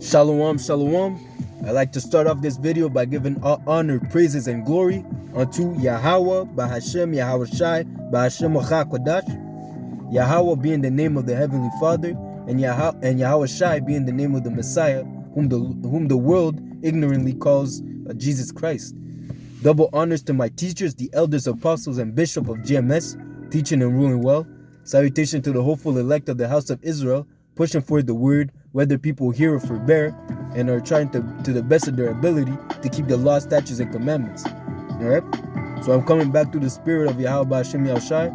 Shalom, shalom. I'd like to start off this video by giving all honor, praises, and glory unto Yahweh, Bahashem, Yahweh Shai, Bahashem Kodash. Yahweh being the name of the Heavenly Father, and Yahweh Shai being the name of the Messiah, whom the world ignorantly calls Jesus Christ. Double honors to my teachers, the elders, apostles, and bishop of GMS, teaching and ruling well. Salutation to the hopeful elect of the house of Israel, pushing forth the word, whether people hear or forbear, and are trying to the best of their ability to keep the law, statutes, and commandments. Alright? So I'm coming back through the spirit of Yahweh Hashem Yahushai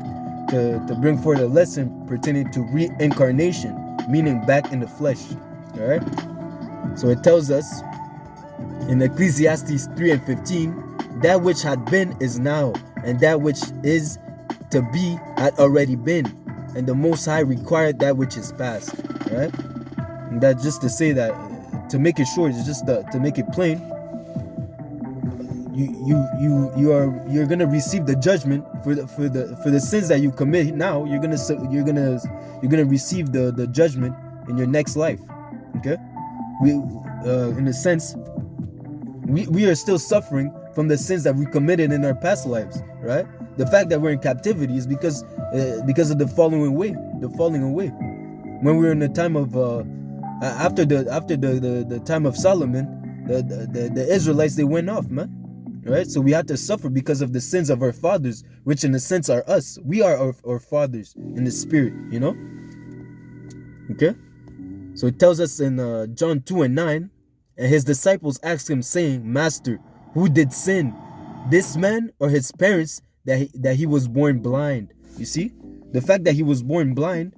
to bring forth a lesson pertaining to reincarnation, meaning back in the flesh. Alright? So it tells us in Ecclesiastes 3:15, that which had been is now, and that which is to be had already been, and the Most High required that which is past. Alright? And that's just to say that, to make it short, it's just to make it plain. You're gonna receive the judgment for the sins that you commit now. You're gonna receive the judgment in your next life. Okay? In a sense, we are still suffering from the sins that we committed in our past lives, right? The fact that we're in captivity is because of the falling away. When we were in the time of after the time of Solomon, the Israelites, they went off, man. Right? So we had to suffer because of the sins of our fathers, which in a sense are us. We are our fathers in the spirit, you know? Okay? So it tells us in John 2:9, and his disciples asked him, saying, Master, who did sin, this man or his parents, that he was born blind? You see? The fact that he was born blind,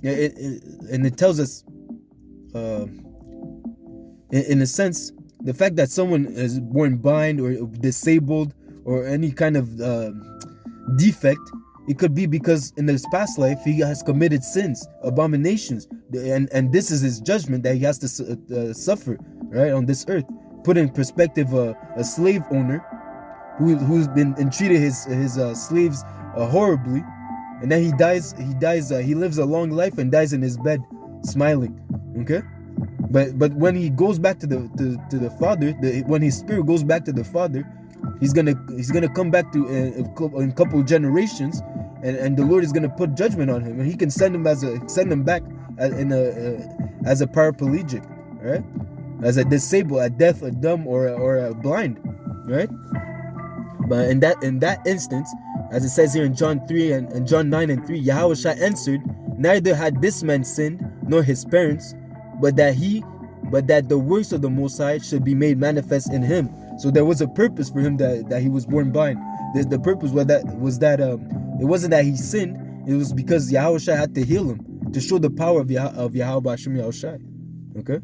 and it tells us, in a sense, the fact that someone is born blind or disabled or any kind of defect, it could be because in his past life he has committed sins, abominations, and this is his judgment that he has to suffer, right, on this earth. Put in perspective, a slave owner who's been treated his slaves horribly, and then he dies. He lives a long life and dies in his bed, smiling. Okay. But when he goes back to the Father, when his spirit goes back to the Father, he's gonna come back to in a couple of generations, and the Lord is gonna put judgment on him, and He can send him back as a paraplegic, right? As a disabled, a deaf, a dumb, or a blind, right? But in that instance, as it says here in John 3 and John 9:3, Yahweh Shai answered, neither had this man sinned nor his parents, but that the works of the Most High should be made manifest in him. So there was a purpose for him that he was born blind. The purpose was that it wasn't that he sinned. It was because Yahweh Shai had to heal him, to show the power of Yahweh Hashem Yahushai. Okay?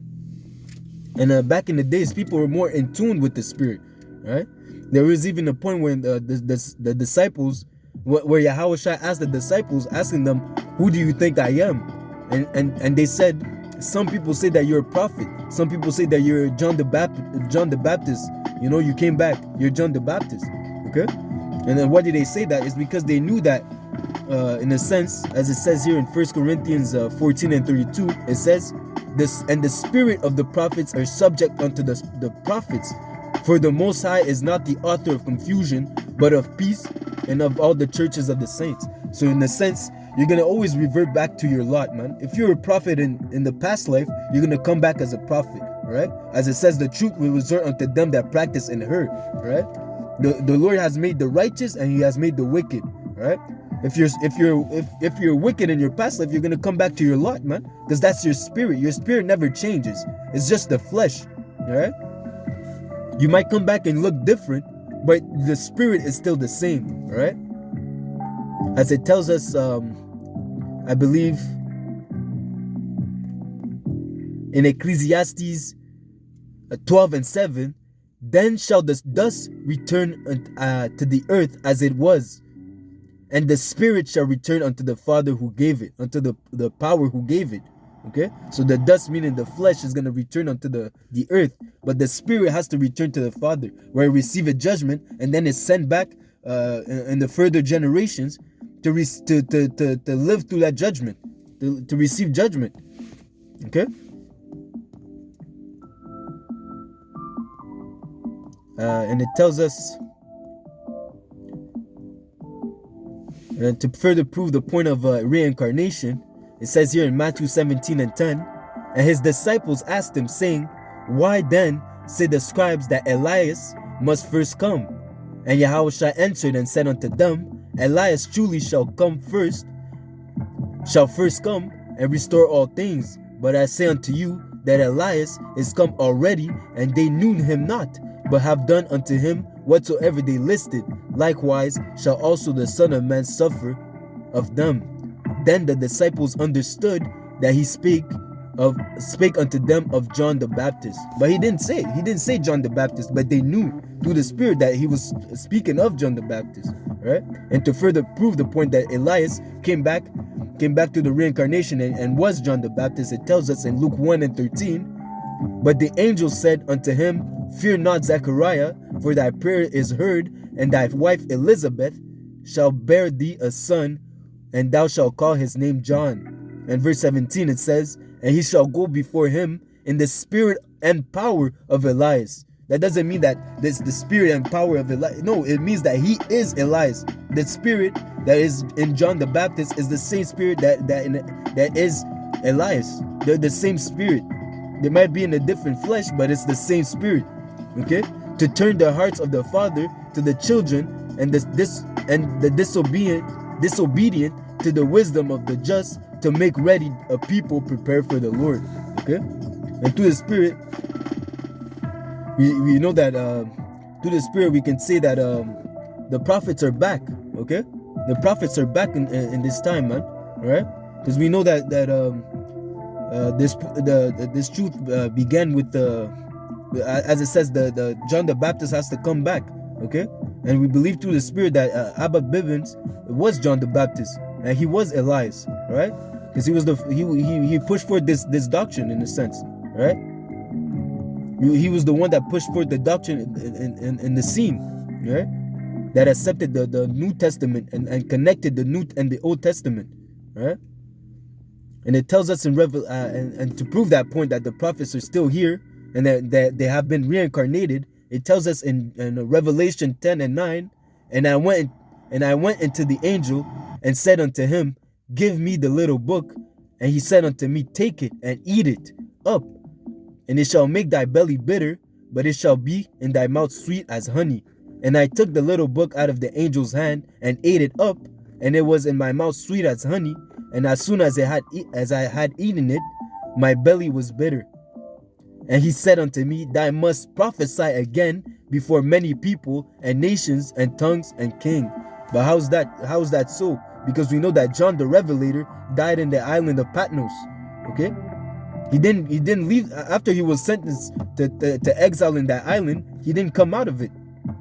And back in the days, people were more in tune with the Spirit, right? There was even a point when the disciples, where Yahweh Shai asked the disciples, asking them, who do you think I am? And they said, some people say that you're a prophet. Some people say that you're John the Baptist. You know, you came back. You're John the Baptist. Okay? And then why did they say that? It's because they knew that, in a sense, as it says here in 1 Corinthians 14:32, it says, this, and the spirit of the prophets are subject unto the prophets. For the Most High is not the author of confusion, but of peace, and of all the churches of the saints. So in a sense, you're going to always revert back to your lot, man. If you're a prophet in the past life, you're going to come back as a prophet, right? As it says, the truth will resort unto them that practice and heard, right? The Lord has made the righteous and He has made the wicked, right? If you're wicked in your past life, you're going to come back to your lot, man, because that's your spirit. Your spirit never changes. It's just the flesh, all right? You might come back and look different, but the spirit is still the same, all right? As it tells us, I believe, in Ecclesiastes 12:7, then shall the dust return to the earth as it was, and the spirit shall return unto the Father who gave it, unto the power who gave it. Okay? So the dust, meaning the flesh, is going to return unto the earth, but the spirit has to return to the Father, where it receive a judgment, and then it's sent back in the further generations to live through that judgment, to receive judgment. Okay? And it tells us, to further prove the point of reincarnation, it says here in Matthew 17:10, and his disciples asked him, saying, why then say the scribes that Elias must first come? And Yahushua answered and said unto them, Elias truly shall first come and restore all things. But I say unto you that Elias is come already, and they knew him not, but have done unto him whatsoever they listed. Likewise shall also the Son of Man suffer of them. Then the disciples understood that he spake unto them of John the Baptist. But he didn't say John the Baptist, but they knew through the Spirit that he was speaking of John the Baptist, right? And to further prove the point that Elias came back to the reincarnation and was John the Baptist, it tells us in Luke 1:13, but the angel said unto him, fear not, Zechariah, for thy prayer is heard, and thy wife Elizabeth shall bear thee a son, and thou shalt call his name John. And verse 17 it says, and he shall go before him in the spirit and power of Elias. That doesn't mean that this the spirit and power of Elias. No, it means that he is Elias. The spirit that is in John the Baptist is the same spirit that is Elias. They're the same spirit. They might be in a different flesh, but it's the same spirit. Okay? To turn the hearts of the father to the children, and the disobedient to the wisdom of the just, to make ready a people prepared for the Lord. Okay? And through the Spirit, we know that through the Spirit we can say that the prophets are back. Okay? The prophets are back in this time, man. Alright? Because we know that this truth began with as it says, the John the Baptist has to come back. Okay? And we believe through the Spirit that Abba Bibbins was John the Baptist, and he was Elias, right? Because he pushed forth this doctrine in a sense, right? He was the one that pushed forth the doctrine in the scene, right? That accepted the New Testament and connected the New and the Old Testament, right? And it tells us in and to prove that point that the prophets are still here and that they have been reincarnated. It tells us in Revelation 10:9, and I went into the angel and said unto him, give me the little book. And he said unto me, take it and eat it up, and it shall make thy belly bitter, but it shall be in thy mouth sweet as honey. And I took the little book out of the angel's hand and ate it up, and it was in my mouth sweet as honey. And as soon as I had eaten it, my belly was bitter. And he said unto me, thou must prophesy again before many people and nations and tongues and king. But how's that so? Because we know that John the Revelator died in the island of Patmos. Okay? He didn't leave after he was sentenced to exile in that island. He didn't come out of it.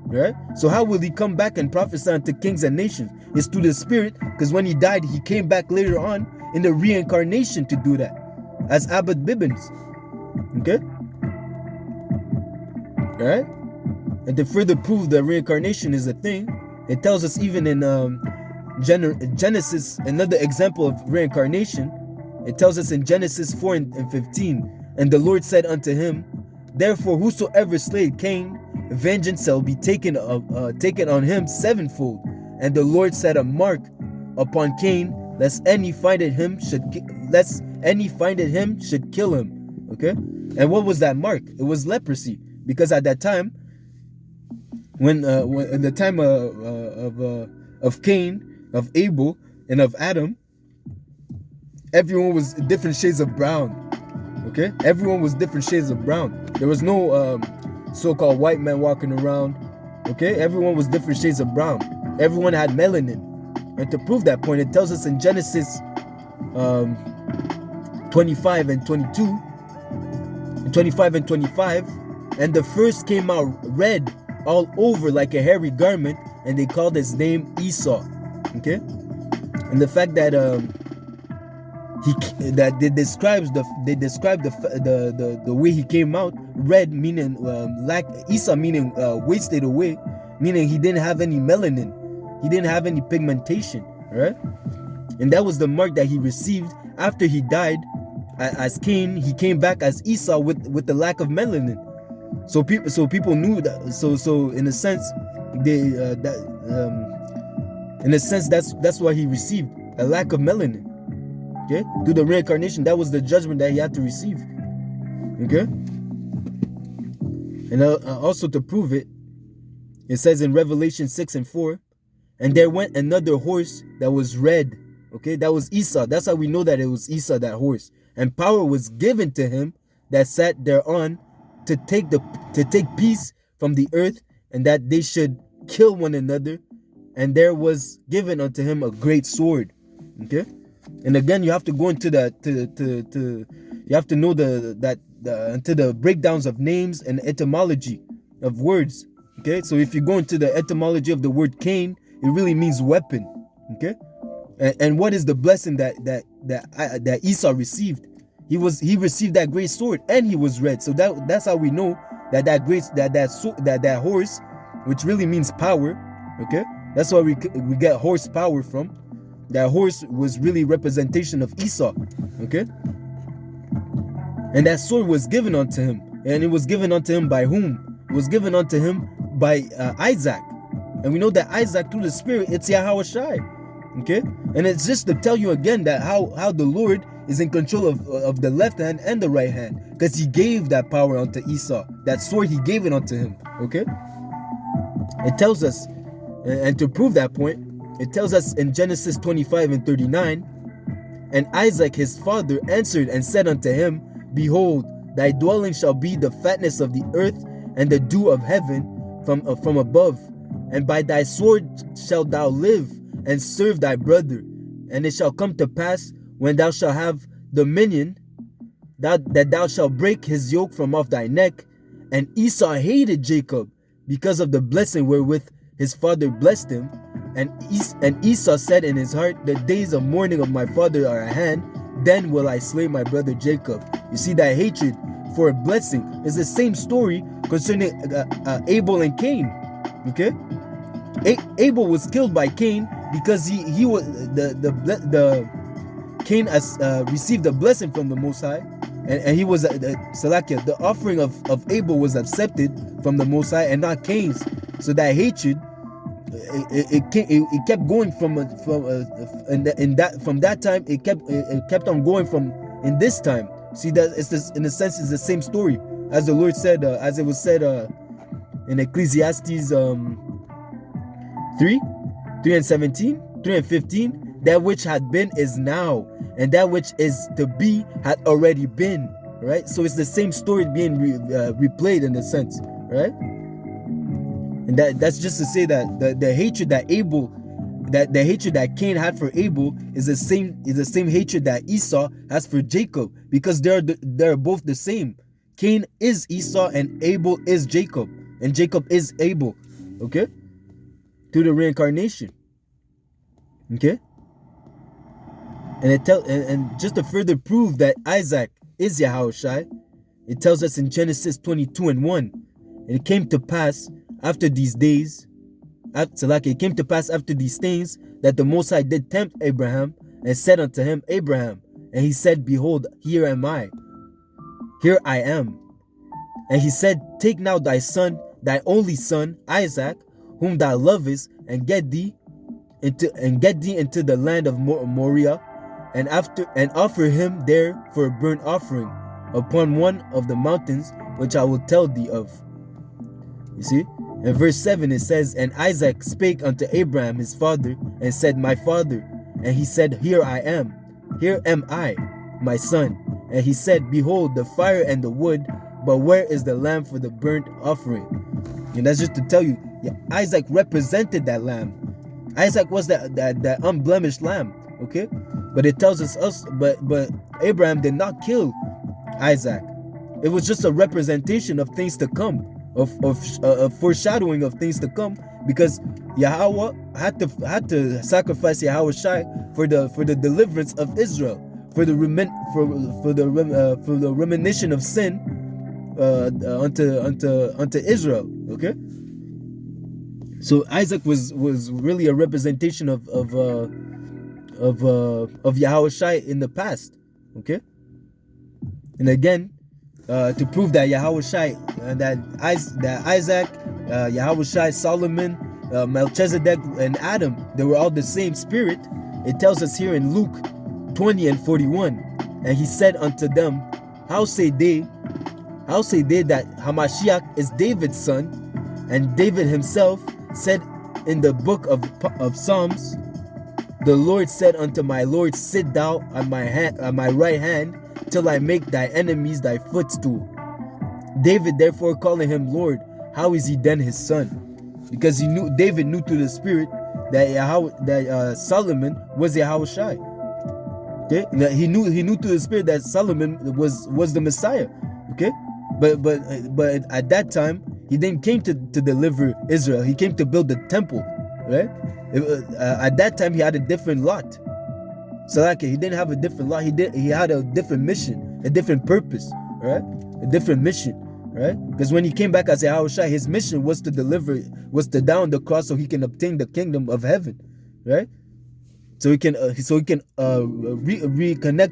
Right? So how will he come back and prophesy unto kings and nations? It's through the Spirit, because when he died, he came back later on in the reincarnation to do that as Abbot Bibbins. Okay? Alright? And to further prove that reincarnation is a thing, it tells us even in Genesis, another example of reincarnation. It tells us in Genesis 4:15, and the Lord said unto him, therefore whosoever slayed Cain, vengeance shall be taken on him sevenfold. And the Lord set a mark upon Cain, lest any findeth him should kill him. Okay? And what was that mark? It was leprosy. Because at that time, when in the time of Cain, of Abel, and of Adam, everyone was different shades of brown. Okay? Everyone was different shades of brown. There was no so-called white men walking around. Okay? Everyone was different shades of brown. Everyone had melanin. And to prove that point, it tells us in Genesis 25 and 25, and the first came out red all over like a hairy garment, and they called his name Esau. Okay? And the fact that they describe the way he came out red, meaning Esau meaning wasted away, meaning he didn't have any melanin, he didn't have any pigmentation, right? And that was the mark that he received after he died as Cain. He came back as Esau with the lack of melanin. So people knew that. So in a sense, that's why he received a lack of melanin. Okay, through the reincarnation, that was the judgment that he had to receive. Okay, and also to prove it, it says in Revelation 6:4, and there went another horse that was red. Okay, that was Esau. That's how we know that it was Esau, that horse. And power was given to him that sat thereon to take peace from the earth, and that they should kill one another. And there was given unto him a great sword. Okay, and again, you have to go into that you have to know into the breakdowns of names and etymology of words. Okay, so if you go into the etymology of the word Cain, it really means weapon. Okay, and what is the blessing that Esau received? He received that great sword, and he was red. So that's how we know that horse, which really means power. Okay, that's why we get horsepower from. That horse was really representation of Esau. Okay, and that sword was given unto him, and it was given unto him by whom? It was given unto him by Isaac, and we know that Isaac, through the Spirit, it's Yahweh Shai. Okay, and it's just to tell you again that how the Lord is in control of the left hand and the right hand, because he gave that power unto Esau. That sword, he gave it unto him. Okay, it tells us, and to prove that point, it tells us in Genesis 25:39, and Isaac his father answered and said unto him, behold, thy dwelling shall be the fatness of the earth and the dew of heaven from above, and by thy sword shalt thou live and serve thy brother. And it shall come to pass, when thou shalt have dominion, that thou shalt break his yoke from off thy neck. And Esau hated Jacob because of the blessing wherewith his father blessed him. And Esau said in his heart, the days of mourning of my father are at hand, then will I slay my brother Jacob. You see, that hatred for a blessing is the same story concerning Abel and Cain. Okay, Abel was killed by Cain because he was Cain has received a blessing from the Most High, and he was Salakia. The offering of Abel was accepted from the Most High and not Cain's. So that hatred, it kept going from that time. It kept on going from in this time. See, that it's this, in a sense, it's the same story as the Lord said, as it was said in Ecclesiastes 3:17, 3:15. That which had been is now, and that which is to be had already been. Right. So it's the same story being replayed in a sense. Right. And that's just to say that the hatred that the hatred that Cain had for Abel is the same hatred that Esau has for Jacob, because they're both the same. Cain is Esau and Abel is Jacob, and Jacob is Abel. Okay, through the reincarnation. Okay, and just to further prove that Isaac is Yahushai, it tells us in Genesis 22:1, and it came to pass after these days. It came to pass after these things that the Most High did tempt Abraham and said unto him, Abraham. And he said, behold, here am I. Here I am. And he said, take now thy son, thy only son, Isaac, whom thou lovest, and get thee into the land of Moriah, and offer him there for a burnt offering upon one of the mountains which I will tell thee of. You see? In verse 7 it says, and Isaac spake unto Abraham his father, and said, my father. And he said, here I am. Here am I, my son. And he said, behold, the fire and the wood, but where is the lamb for the burnt offering? And that's just to tell you, Isaac represented that lamb. Isaac was that unblemished lamb. Okay, but it tells us but Abraham did not kill Isaac. It was just a representation of things to come. Of foreshadowing of things to come, because Yahweh had to sacrifice Yahweh Shai for the deliverance of Israel, for the remission of sin unto Israel. Okay, so Isaac was really a representation of Yahweh Shai in the past. Okay, and again, to prove that Yahushai, that Isaac, Yahushai, Solomon, Melchizedek, and Adam, they were all the same spirit. It tells us here in Luke 20:41, and he said unto them, how say they that Hamashiach is David's son? And David himself said in the book of Psalms, the Lord said unto my Lord, sit thou on my right hand, till I make thy enemies thy footstool. David therefore calling him Lord, how is he then his son? Because David knew through the spirit that Solomon was Yahushai. Okay, he knew through the spirit that Solomon was the Messiah. Okay, but at that time he then came to deliver Israel. He came to build the temple. Right? At that time he had a different lot. So like he didn't have a different lot. He had a different mission, a different purpose. Right? A different mission. Right? Because when he came back as Yahushua, his mission was to die on the cross so he can obtain the kingdom of heaven. Right? So he can reconnect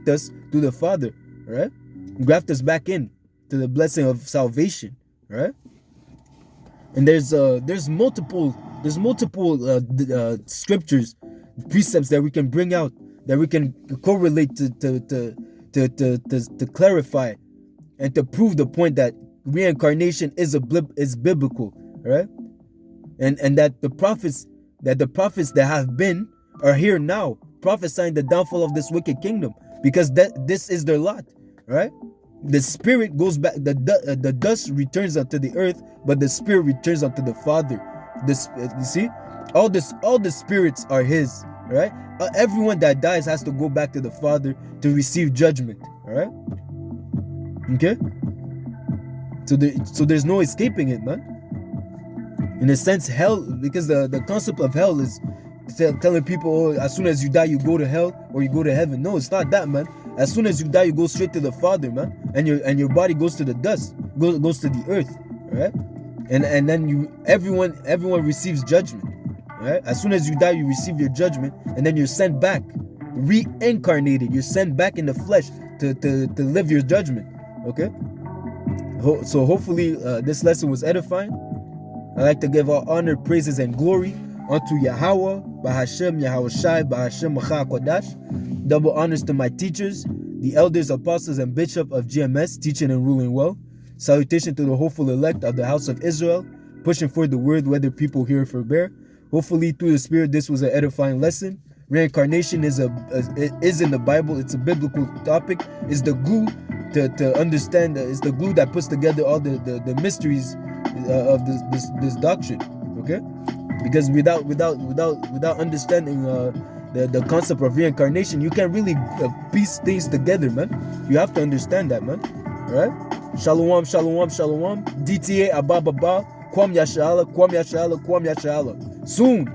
us to the Father. Right? Graft us back in to the blessing of salvation. Right? And there's multiple scriptures, precepts that we can bring out, that we can correlate to clarify and to prove the point that reincarnation is biblical, right? And that the prophets that have been are here now, prophesying the downfall of this wicked kingdom, because this is their lot, right? The spirit goes back, the dust returns unto the earth, but the spirit returns unto the Father. You see, all the spirits are His, right? Everyone that dies has to go back to the Father to receive judgment, all right? Okay. So there's no escaping it, man. In a sense, hell, because the concept of hell is telling people, oh, as soon as you die, you go to hell or you go to heaven. No, it's not that, man. As soon as you die, you go straight to the Father, man, and your body goes to the dust, goes to the earth, right? And then everyone receives judgment, right? As soon as you die, you receive your judgment, and then you're sent back, reincarnated. You're sent back in the flesh to live your judgment. Okay. So hopefully this lesson was edifying. I like to give all honor, praises, and glory unto Yahweh, Bahashem, Yahushai, Bahashem, Macha Kodash. Double honors to my teachers, the elders, apostles, and bishop of GMS, teaching and ruling well. Salutation to the hopeful elect of the house of Israel, pushing forth the word, whether people hear or forbear. Hopefully, through the Spirit, this was an edifying lesson. Reincarnation is in the Bible. It's a biblical topic. It's the glue to understand. It's the glue that puts together all the mysteries of this doctrine. Okay, because without understanding the concept of reincarnation, you can't really piece things together, man. You have to understand that, man. All right. Shalom, shalom, shalom. DTA Ababa, Kwam Yashala, Kwam Yashala, Kwam Yashala. Soon.